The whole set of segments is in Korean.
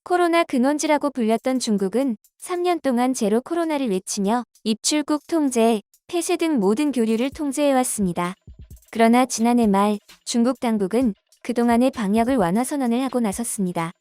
코로나 근원지라고 불렸던 중국은 3년 동안 제로 코로나를 외치며 입출국 통제, 폐쇄 등 모든 교류를 통제해왔습니다. 그러나 지난해 말 중국 당국은 그동안의 방역을 완화 선언을 하고 나섰습니다.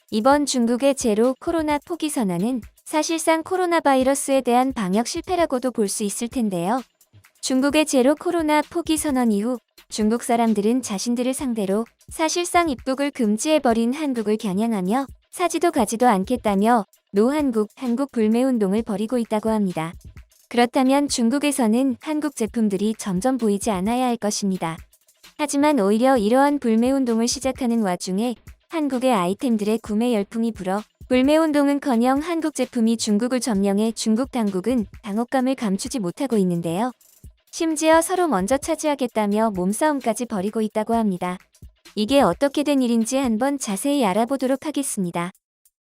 이번 중국의 제로 코로나 포기 선언은 사실상 코로나 바이러스에 대한 방역 실패라고도 볼 수 있을 텐데요. 중국의 제로 코로나 포기 선언 이후 중국 사람들은 자신들을 상대로 사실상 입국을 금지해버린 한국을 겨냥하며 사지도 가지도 않겠다며 노한국, 한국 불매운동을 벌이고 있다고 합니다. 그렇다면 중국에서는 한국 제품들이 점점 보이지 않아야 할 것입니다. 하지만 오히려 이러한 불매운동을 시작하는 와중에 한국의 아이템들의 구매 열풍이 불어 불매운동은커녕 한국 제품이 중국을 점령해 중국 당국은 당혹감을 감추지 못하고 있는데요. 심지어 서로 먼저 차지하겠다며 몸싸움까지 벌이고 있다고 합니다. 이게 어떻게 된 일인지 한번 자세히 알아보도록 하겠습니다.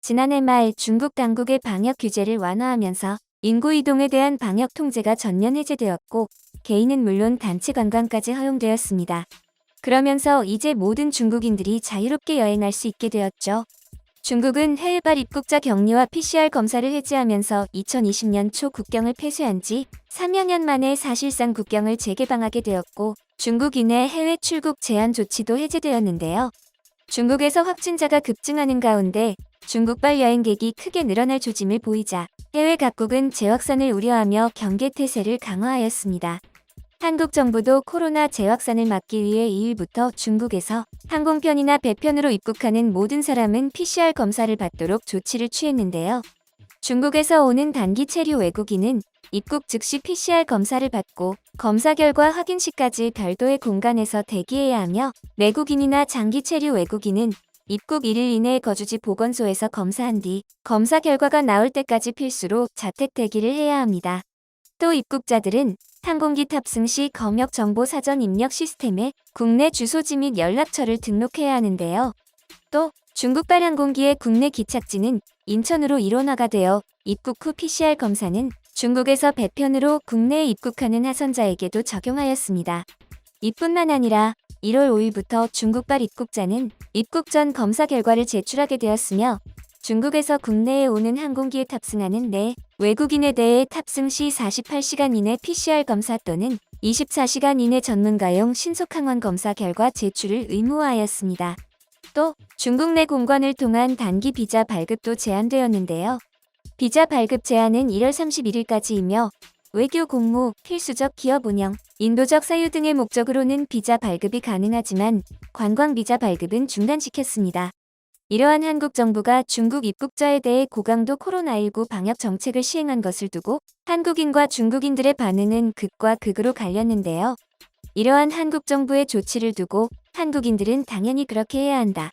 지난해 말 중국 당국의 방역 규제를 완화하면서 인구 이동에 대한 방역 통제가 전면 해제되었고 개인은 물론 단체 관광까지 허용되었습니다. 그러면서 이제 모든 중국인들이 자유롭게 여행할 수 있게 되었죠. 중국은 해외발 입국자 격리와 PCR 검사를 해제하면서 2020년 초 국경을 폐쇄한 지 3여 년 만에 사실상 국경을 재개방하게 되었고 중국인의 해외 출국 제한 조치도 해제되었는데요. 중국에서 확진자가 급증하는 가운데 중국발 여행객이 크게 늘어날 조짐을 보이자 해외 각국은 재확산을 우려하며 경계 태세를 강화하였습니다. 한국 정부도 코로나 재확산을 막기 위해 2일부터 중국에서 항공편이나 배편으로 입국하는 모든 사람은 PCR 검사를 받도록 조치를 취했는데요. 중국에서 오는 단기 체류 외국인은 입국 즉시 PCR 검사를 받고 검사 결과 확인 시까지 별도의 공간에서 대기해야 하며 내국인이나 장기 체류 외국인은 입국 1일 이내 거주지 보건소에서 검사한 뒤 검사 결과가 나올 때까지 필수로 자택 대기를 해야 합니다. 또 입국자들은 항공기 탑승 시 검역 정보 사전 입력 시스템에 국내 주소지 및 연락처를 등록해야 하는데요. 또 중국발 항공기의 국내 기착지는 인천으로 일원화가 되어 입국 후 PCR 검사는 중국에서 배편으로 국내에 입국하는 하선자에게도 적용하였습니다. 이뿐만 아니라 1월 5일부터 중국발 입국자는 입국 전 검사 결과를 제출하게 되었으며 중국에서 국내에 오는 항공기에 탑승하는 외국인에 대해 탑승 시 48시간 이내 PCR 검사 또는 24시간 이내 전문가용 신속항원 검사 결과 제출을 의무화하였습니다. 또 중국 내 공관을 통한 단기 비자 발급도 제한되었는데요. 비자 발급 제한은 1월 31일까지이며 외교 공무, 필수적 기업 운영, 인도적 사유 등의 목적으로는 비자 발급이 가능하지만 관광 비자 발급은 중단시켰습니다. 이러한 한국 정부가 중국 입국자에 대해 고강도 코로나19 방역 정책을 시행한 것을 두고 한국인과 중국인들의 반응은 극과 극으로 갈렸는데요. 이러한 한국 정부의 조치를 두고 한국인들은 당연히 그렇게 해야 한다.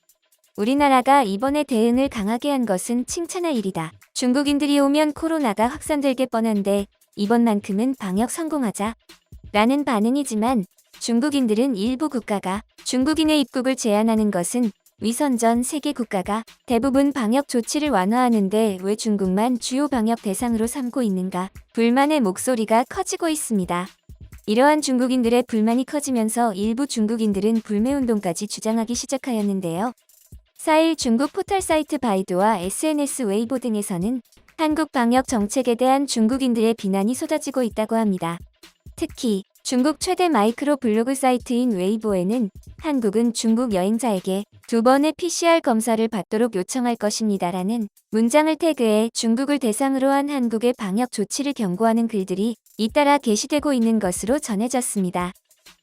우리나라가 이번에 대응을 강하게 한 것은 칭찬할 일이다. 중국인들이 오면 코로나가 확산될 게 뻔한데 이번만큼은 방역 성공하자. 라는 반응이지만 중국인들은 일부 국가가 중국인의 입국을 제한하는 것은 위선전 세계 국가가 대부분 방역 조치를 완화하는데 왜 중국만 주요 방역 대상으로 삼고 있는가 불만의 목소리가 커지고 있습니다. 이러한 중국인들의 불만이 커지면서 일부 중국인들은 불매운동까지 주장하기 시작하였는데요. 4일 중국 포털 사이트 바이두와 SNS 웨이보 등에서는 한국 방역 정책에 대한 중국인들의 비난이 쏟아지고 있다고 합니다. 특히 중국 최대 마이크로 블로그 사이트인 웨이보에는 한국은 중국 여행자에게 2번의 PCR 검사를 받도록 요청할 것입니다라는 문장을 태그해 중국을 대상으로 한 한국의 방역 조치를 경고하는 글들이 잇따라 게시되고 있는 것으로 전해졌습니다.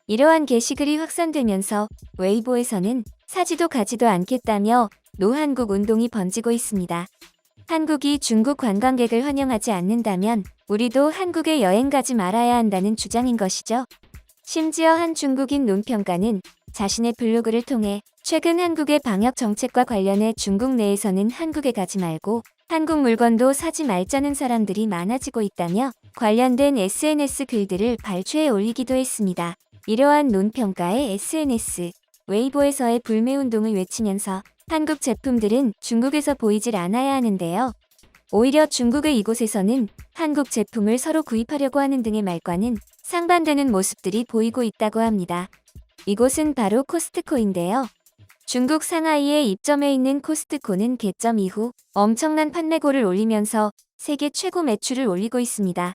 이러한 게시글이 확산되면서 웨이보에서는 사지도 가지도 않겠다며 노한국 운동이 번지고 있습니다. 한국이 중국 관광객을 환영하지 않는다면 우리도 한국에 여행 가지 말아야 한다는 주장인 것이죠. 심지어 한 중국인 논평가는 자신의 블로그를 통해 최근 한국의 방역 정책과 관련해 중국 내에서는 한국에 가지 말고 한국 물건도 사지 말자는 사람들이 많아지고 있다며 관련된 SNS 글들을 발췌해 올리기도 했습니다. 이러한 논평가의 SNS, 웨이보에서의 불매운동을 외치면서 한국 제품들은 중국에서 보이질 않아야 하는데요. 오히려 중국의 이곳에서는 한국 제품을 서로 구입하려고 하는 등의 말과는 상반되는 모습들이 보이고 있다고 합니다. 이곳은 바로 코스트코인데요. 중국 상하이에 입점해 있는 코스트코는 개점 이후 엄청난 판매고를 올리면서 세계 최고 매출을 올리고 있습니다.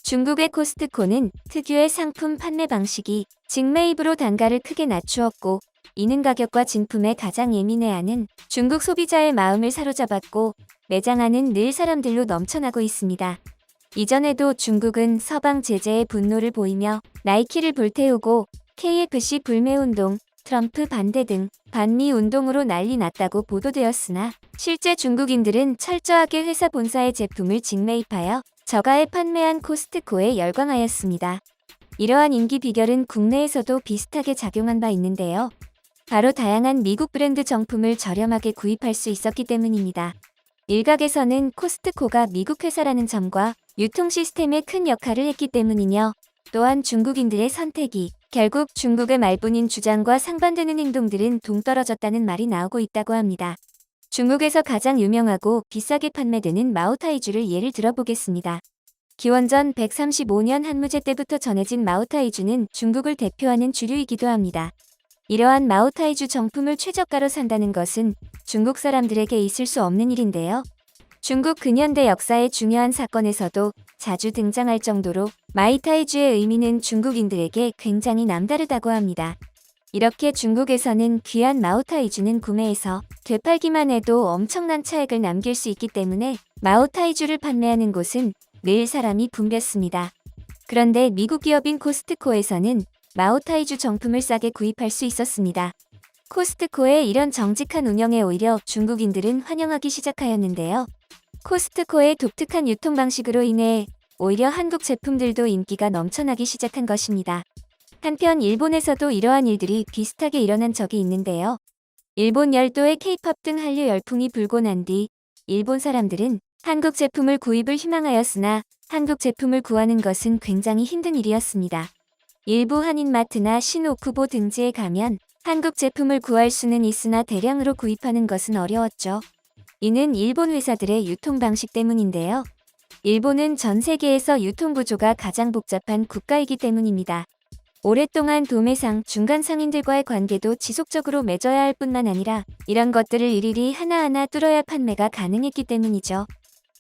중국의 코스트코는 특유의 상품 판매 방식이 직매입으로 단가를 크게 낮추었고, 이는 가격과 진품에 가장 예민해하는 중국 소비자의 마음을 사로잡았고, 매장 안은 늘 사람들로 넘쳐나고 있습니다. 이전에도 중국은 서방 제재에 분노를 보이며 나이키를 불태우고 KFC 불매운동, 트럼프 반대 등 반미 운동으로 난리 났다고 보도되었으나, 실제 중국인들은 철저하게 회사 본사의 제품을 직매입하여 저가에 판매한 코스트코에 열광하였습니다. 이러한 인기 비결은 국내에서도 비슷하게 작용한 바 있는데요. 바로 다양한 미국 브랜드 정품을 저렴하게 구입할 수 있었기 때문입니다. 일각에서는 코스트코가 미국 회사라는 점과 유통 시스템에 큰 역할을 했기 때문이며, 또한 중국인들의 선택이 결국 중국의 말뿐인 주장과 상반되는 행동들은 동떨어졌다는 말이 나오고 있다고 합니다. 중국에서 가장 유명하고 비싸게 판매되는 마오타이주를 예를 들어보겠습니다. 기원전 135년 한무제 때부터 전해진 마오타이주는 중국을 대표하는 주류이기도 합니다. 이러한 마오타이주 정품을 최저가로 산다는 것은 중국 사람들에게 있을 수 없는 일인데요. 중국 근현대 역사의 중요한 사건에서도 자주 등장할 정도로 마이타이주의 의미는 중국인들에게 굉장히 남다르다고 합니다. 이렇게 중국에서는 귀한 마오타이주는 구매해서 되팔기만 해도 엄청난 차액을 남길 수 있기 때문에 마오타이주를 판매하는 곳은 늘 사람이 붐볐습니다. 그런데 미국 기업인 코스트코에서는 마오타이주 정품을 싸게 구입할 수 있었습니다. 코스트코의 이런 정직한 운영에 오히려 중국인들은 환영하기 시작하였는데요. 코스트코의 독특한 유통 방식으로 인해 오히려 한국 제품들도 인기가 넘쳐나기 시작한 것입니다. 한편 일본에서도 이러한 일들이 비슷하게 일어난 적이 있는데요. 일본 열도의 K-팝 등 한류 열풍이 불고 난 뒤 일본 사람들은 한국 제품을 구입을 희망하였으나 한국 제품을 구하는 것은 굉장히 힘든 일이었습니다. 일부 한인마트나 신오쿠보 등지에 가면 한국 제품을 구할 수는 있으나 대량으로 구입하는 것은 어려웠죠. 이는 일본 회사들의 유통 방식 때문인데요. 일본은 전 세계에서 유통 구조가 가장 복잡한 국가이기 때문입니다. 오랫동안 도매상, 중간 상인들과의 관계도 지속적으로 맺어야 할 뿐만 아니라 이런 것들을 일일이 하나하나 뚫어야 판매가 가능했기 때문이죠.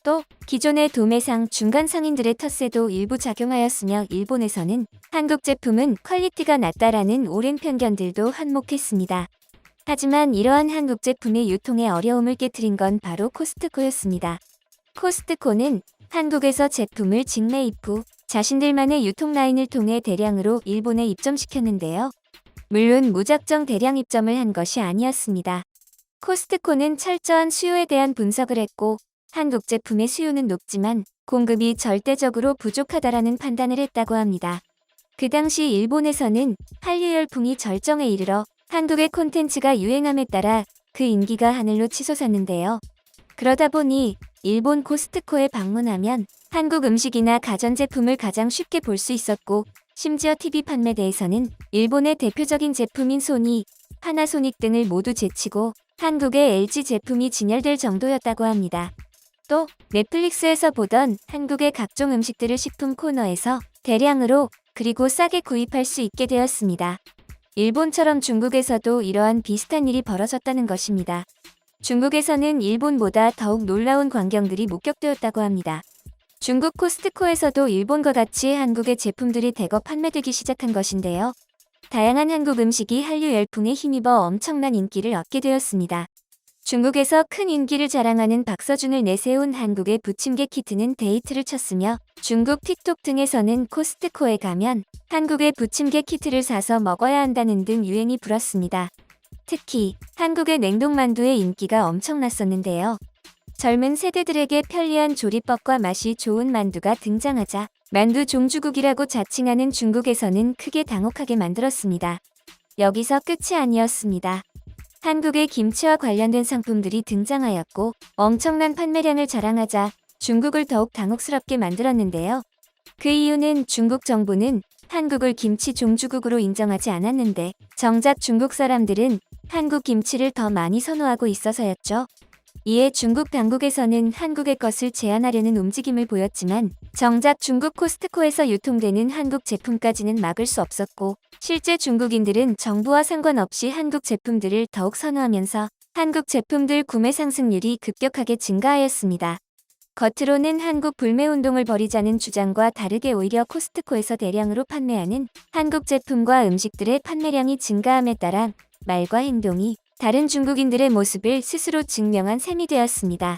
또 기존의 도매상, 중간 상인들의 텃세도 일부 작용하였으며 일본에서는 한국 제품은 퀄리티가 낮다라는 오랜 편견들도 한몫했습니다. 하지만 이러한 한국 제품의 유통에 어려움을 깨뜨린 건 바로 코스트코였습니다. 코스트코는 한국에서 제품을 직매입 후 자신들만의 유통 라인을 통해 대량으로 일본에 입점시켰는데요. 물론 무작정 대량 입점을 한 것이 아니었습니다. 코스트코는 철저한 수요에 대한 분석을 했고, 한국 제품의 수요는 높지만 공급이 절대적으로 부족하다라는 판단을 했다고 합니다. 그 당시 일본에서는 한류 열풍이 절정에 이르러 한국의 콘텐츠가 유행함에 따라 그 인기가 하늘로 치솟았는데요. 그러다 보니 일본 코스트코에 방문하면 한국 음식이나 가전제품을 가장 쉽게 볼 수 있었고, 심지어 TV 판매대에서는 일본의 대표적인 제품인 소니, 파나소닉 등을 모두 제치고 한국의 LG 제품이 진열될 정도였다고 합니다. 또 넷플릭스에서 보던 한국의 각종 음식들을 식품 코너에서 대량으로 그리고 싸게 구입할 수 있게 되었습니다. 일본처럼 중국에서도 이러한 비슷한 일이 벌어졌다는 것입니다. 중국에서는 일본보다 더욱 놀라운 광경들이 목격되었다고 합니다. 중국 코스트코에서도 일본과 같이 한국의 제품들이 대거 판매되기 시작한 것인데요. 다양한 한국 음식이 한류 열풍에 힘입어 엄청난 인기를 얻게 되었습니다. 중국에서 큰 인기를 자랑하는 박서준을 내세운 한국의 부침개 키트는 데이트를 쳤으며, 중국 틱톡 등에서는 코스트코에 가면 한국의 부침개 키트를 사서 먹어야 한다는 등 유행이 불었습니다. 특히 한국의 냉동만두의 인기가 엄청났었는데요. 젊은 세대들에게 편리한 조리법과 맛이 좋은 만두가 등장하자 만두 종주국이라고 자칭하는 중국에서는 크게 당혹하게 만들었습니다. 여기서 끝이 아니었습니다. 한국의 김치와 관련된 상품들이 등장하였고 엄청난 판매량을 자랑하자 중국을 더욱 당혹스럽게 만들었는데요. 그 이유는 중국 정부는 한국을 김치 종주국으로 인정하지 않았는데 정작 중국 사람들은 한국 김치를 더 많이 선호하고 있어서였죠. 이에 중국 당국에서는 한국의 것을 제한하려는 움직임을 보였지만 정작 중국 코스트코에서 유통되는 한국 제품까지는 막을 수 없었고 실제 중국인들은 정부와 상관없이 한국 제품들을 더욱 선호하면서 한국 제품들 구매 상승률이 급격하게 증가하였습니다. 겉으로는 한국 불매운동을 벌이자는 주장과 다르게 오히려 코스트코에서 대량으로 판매하는 한국 제품과 음식들의 판매량이 증가함에 따라 말과 행동이 다른 중국인들의 모습을 스스로 증명한 셈이 되었습니다.